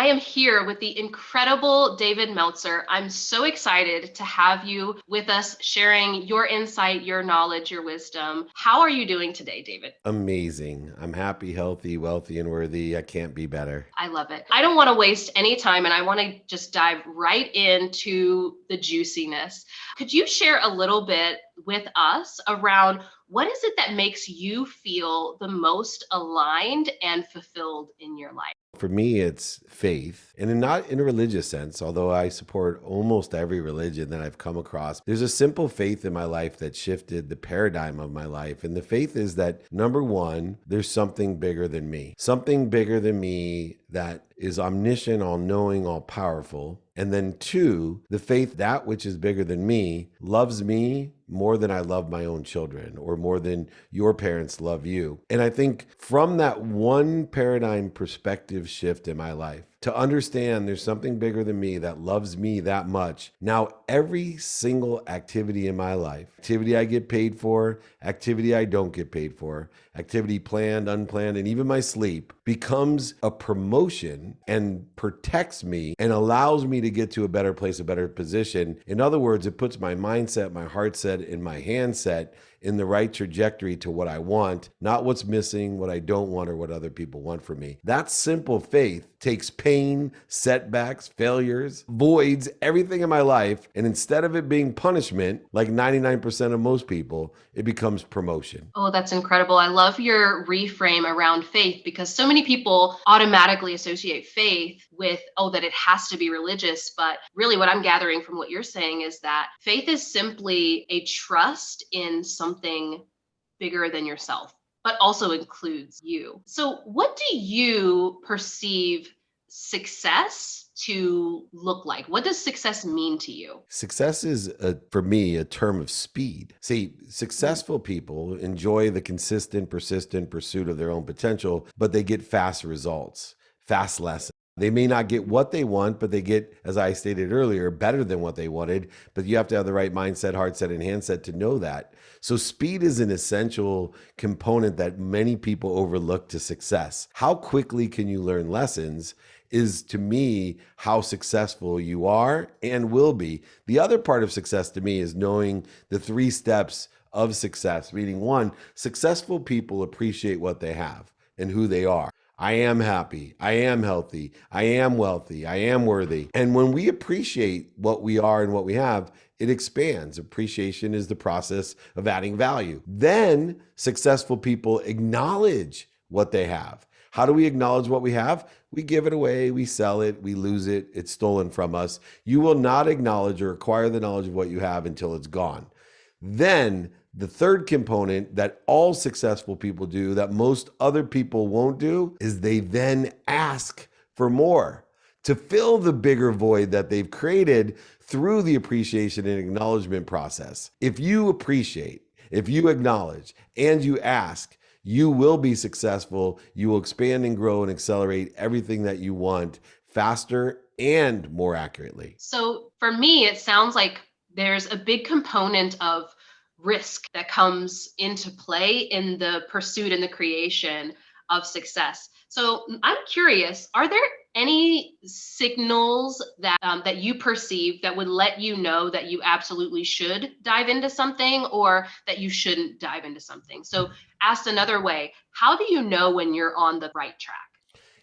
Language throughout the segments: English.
am here with the incredible David Meltzer. I'm so excited to have you with us sharing your insight, your knowledge, your wisdom. How are you doing today, David? Amazing. I'm happy, healthy, wealthy, and worthy. I can't be better. I love it. I don't want to waste any time and I want to just dive right into the juiciness. Could you share a little bit with us around what is it that makes you feel the most aligned and fulfilled in your life? For me, it's faith, and not in a religious sense, although I support almost every religion that I've come across. There's a simple faith in my life that shifted the paradigm of my life. And the faith is that, number one, there's something bigger than me, that is omniscient, all knowing, all powerful. And then two, the faith that which is bigger than me loves me more than I love my own children, or more than your parents love you. And I think from that one paradigm perspective shift in my life, to understand there's something bigger than me that loves me that much. Now, every single activity in my life, activity I get paid for, activity I don't get paid for, activity planned, unplanned, and even my sleep becomes a promotion and protects me and allows me to get to a better place, a better position. In other words, it puts my mindset, my heart set, and my handset in the right trajectory to what I want, not what's missing, what I don't want, or what other people want from me. That simple faith takes pain, setbacks, failures, voids, everything in my life, and instead of it being punishment, like 99% of most people, it becomes promotion. Oh, that's incredible. I love your reframe around faith because so many people automatically associate faith with, oh, that it has to be religious. But really, what I'm gathering from what you're saying is that faith is simply a trust in something bigger than yourself, but also includes you. So, what do you perceive success to look like? What does success mean to you? Success is, for me, a term of speed. See, successful people enjoy the consistent, persistent pursuit of their own potential, but they get fast results, fast lessons. They may not get what they want, but they get, as I stated earlier, better than what they wanted. But you have to have the right mindset, heart set, and handset to know that. So speed is an essential component that many people overlook to success. How quickly can you learn lessons is, to me, how successful you are and will be. The other part of success to me is knowing the 3 steps of success, meaning one, successful people appreciate what they have and who they are. I am happy. I am healthy. I am wealthy. I am worthy. And when we appreciate what we are and what we have, it expands. Appreciation is the process of adding value. Then successful people acknowledge what they have. How do we acknowledge what we have? We give it away, we sell it, we lose it, it's stolen from us. You will not acknowledge or acquire the knowledge of what you have until it's gone. Then the third component that all successful people do that most other people won't do is they then ask for more to fill the bigger void that they've created through the appreciation and acknowledgement process. If you appreciate, if you acknowledge, and you ask, you will be successful. You will expand and grow and accelerate everything that you want faster and more accurately. So for me, it sounds like there's a big component of risk that comes into play in the pursuit and the creation of success. So I'm curious, are there any signals that you perceive that would let you know that you absolutely should dive into something or that you shouldn't dive into something? So asked another way, how do you know when you're on the right track?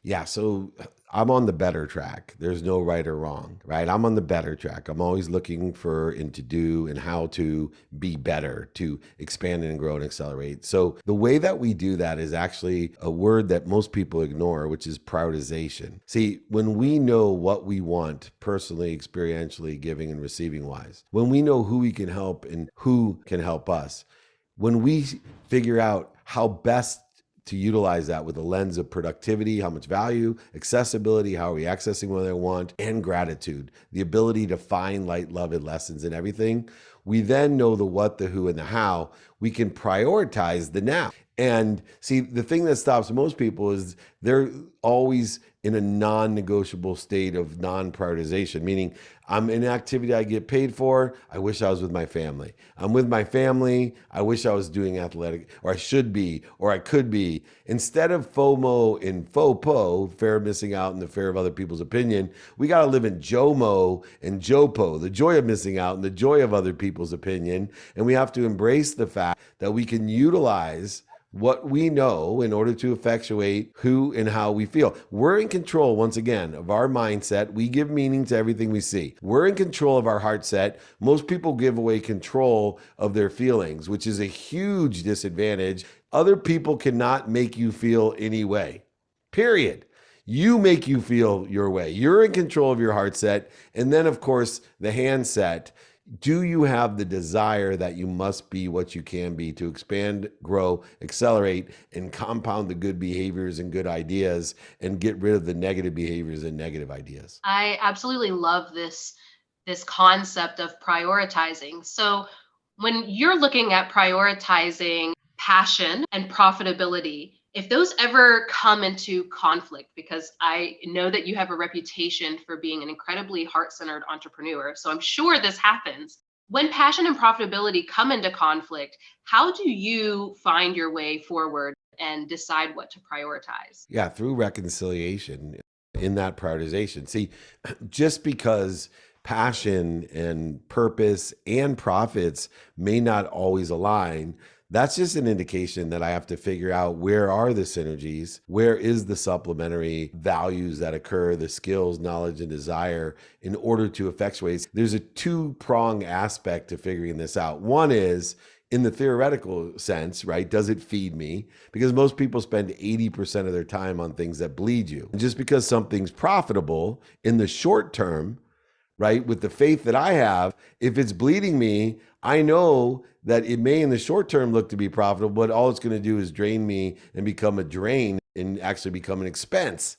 Yeah, so I'm on the better track. There's no right or wrong, right? I'm on the better track. I'm always looking for and to do and how to be better, to expand and grow and accelerate. So the way that we do that is actually a word that most people ignore, which is prioritization. See, when we know what we want personally, experientially, giving and receiving wise, when we know who we can help and who can help us, when we figure out how best to utilize that with a lens of productivity, how much value, accessibility, how are we accessing what I want, and gratitude, the ability to find light, love, and lessons in everything. We then know the what, the who, and the how. We can prioritize the now. And see, the thing that stops most people is they're always in a non-negotiable state of non-prioritization, meaning I'm in an activity I get paid for. I wish I was with my family. I'm with my family. I wish I was doing athletic, or I should be, or I could be. Instead of FOMO and FOPO, fear of missing out and the fear of other people's opinion, we got to live in JOMO and JOPO, the joy of missing out and the joy of other people's opinion. And we have to embrace the fact that we can utilize what we know in order to effectuate who and how we feel. We're in control, once again, of our mindset. We give meaning to everything we see. We're in control of our heart set. Most people give away control of their feelings, which is a huge disadvantage. Other people cannot make you feel any way, period. You make you feel your way. You're in control of your heart set. And then, of course, the handset. Do you have the desire that you must be what you can be to expand, grow, accelerate, and compound the good behaviors and good ideas and get rid of the negative behaviors and negative ideas? I absolutely love this concept of prioritizing. So when you're looking at prioritizing passion and profitability, if those ever come into conflict, because I know that you have a reputation for being an incredibly heart-centered entrepreneur, so I'm sure this happens. When passion and profitability come into conflict, how do you find your way forward and decide what to prioritize? Yeah, through reconciliation in that prioritization. See, just because passion and purpose and profits may not always align, that's just an indication that I have to figure out where are the synergies, where is the supplementary values that occur, the skills, knowledge, and desire in order to effectuate. There's a two-prong aspect to figuring this out. One is in the theoretical sense, right? Does it feed me? Because most people spend 80% of their time on things that bleed you. And just because something's profitable in the short term, right? With the faith that I have, if it's bleeding me, I know that it may in the short term look to be profitable, but all it's going to do is drain me and become a drain and actually become an expense.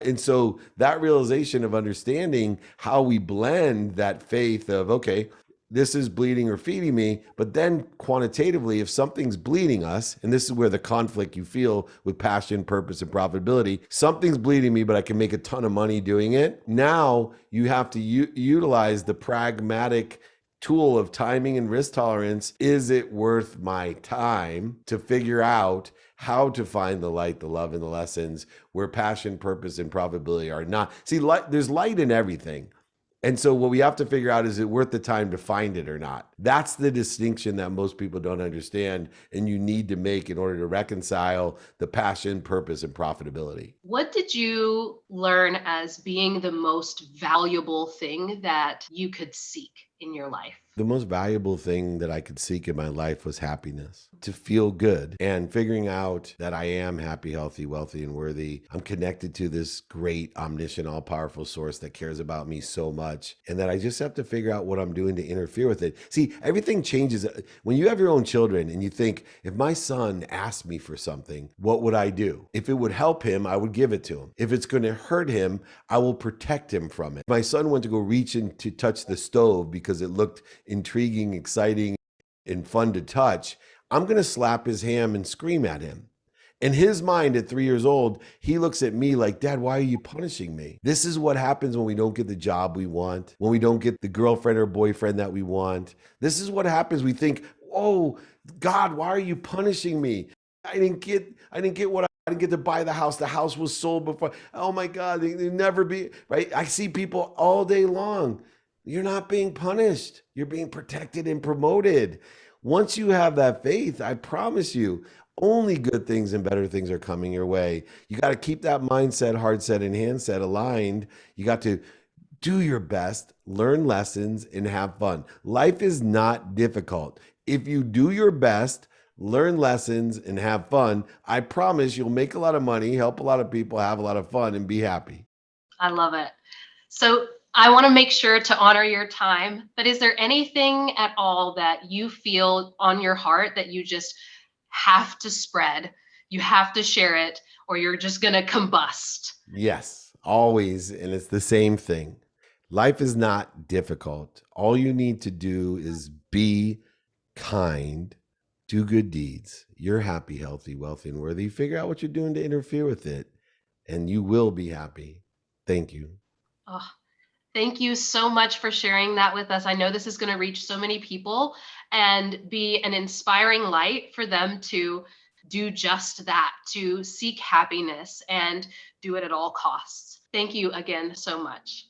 And so that realization of understanding how we blend that faith of, okay, this is bleeding or feeding me, but then quantitatively, if something's bleeding us, and this is where the conflict you feel with passion, purpose, and profitability, something's bleeding me, but I can make a ton of money doing it. Now you have to utilize the pragmatic tool of timing and risk tolerance. Is it worth my time to figure out how to find the light, the love, and the lessons where passion, purpose, and profitability are not? See, there's light in everything. And so what we have to figure out, is it worth the time to find it or not? That's the distinction that most people don't understand and you need to make in order to reconcile the passion, purpose, and profitability. What did you learn as being the most valuable thing that you could seek in your life? The most valuable thing that I could seek in my life was happiness, to feel good and figuring out that I am happy, healthy, wealthy, and worthy. I'm connected to this great, omniscient, all powerful source that cares about me so much, and that I just have to figure out what I'm doing to interfere with it. See, everything changes. When you have your own children and you think, if my son asked me for something, what would I do? If it would help him, I would give it to him. If it's going to hurt him, I will protect him from it. My son went to go reach in to touch the stove because it looked intriguing, exciting, and fun to touch. I'm going to slap his hand and scream at him. In his mind at 3 years old, he looks at me like, Dad, why are you punishing me? This is what happens when we don't get the job we want, when we don't get the girlfriend or boyfriend that we want. This is what happens. We think, oh, God, why are you punishing me? I didn't get what I didn't get to buy the house. The house was sold before. Oh my God, they never be, right? I see people all day long. You're not being punished. You're being protected and promoted. Once you have that faith, I promise you, only good things and better things are coming your way. You got to keep that mindset, heart set, and handset aligned. You got to do your best, learn lessons, and have fun. Life is not difficult. If you do your best, learn lessons, and have fun, I promise you'll make a lot of money, help a lot of people, have a lot of fun, and be happy. I love it. So I want to make sure to honor your time, but is there anything at all that you feel on your heart that you just have to spread? You have to share it, or you're just going to combust? Yes, always. And it's the same thing. Life is not difficult. All you need to do is be kind, do good deeds. You're happy, healthy, wealthy, and worthy. Figure out what you're doing to interfere with it. and you will be happy. Thank you. Oh, thank you so much for sharing that with us. I know this is going to reach so many people and be an inspiring light for them to do just that, to seek happiness and do it at all costs. Thank you again so much.